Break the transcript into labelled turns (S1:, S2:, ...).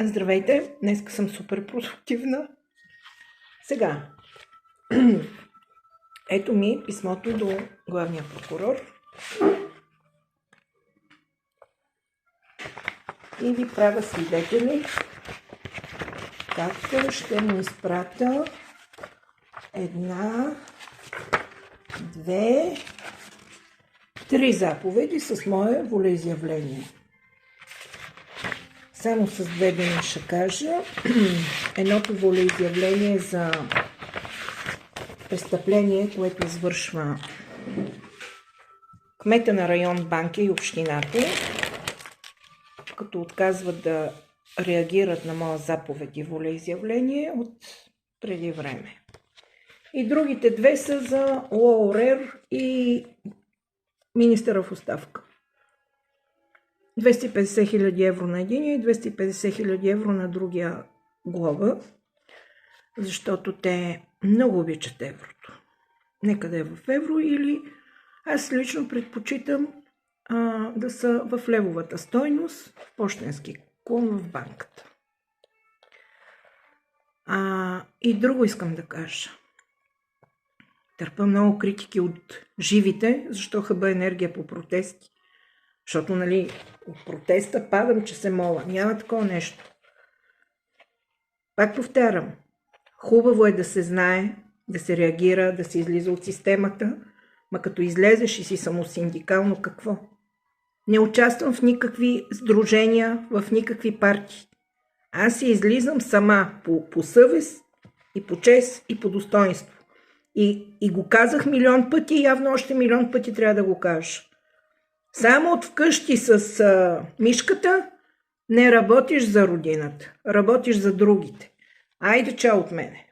S1: Здравейте! Днеска съм супер продуктивна. Сега, ето ми писмото до главния прокурор. И ви правя свидетели, както ще му изпратя една, две, три заповеди с мое волеизявление. Само с две думи ще кажа. Едното волеизявление за престъпление, което извършва кмета на район Банкя и общината, като отказват да реагират на моя заповед и волеизявление от преди време. И другите две са за ООР и министъра в оставка. 250 000 евро на единия и 250 000 евро на другия глоба, защото те много обичат еврото. Нека да е в евро или аз лично предпочитам да са в левовата стойност, в пощенски клон в банката. И друго искам да кажа. Търпя много критики от живите, защо хъба енергия по протести. Защото, от протеста падам, че се моля. Няма такова нещо. Пак повтарям. Хубаво е да се знае, да се реагира, да се излиза от системата, ма като излезеш и си самосиндикално, какво? Не участвам в никакви сдружения, в никакви партии. Аз си излизам сама по съвест и по чест и по достоинство. И го казах милион пъти и явно още милион пъти трябва да го кажа. Само от вкъщи с мишката не работиш за родината, работиш за другите. Айде, чао от мене!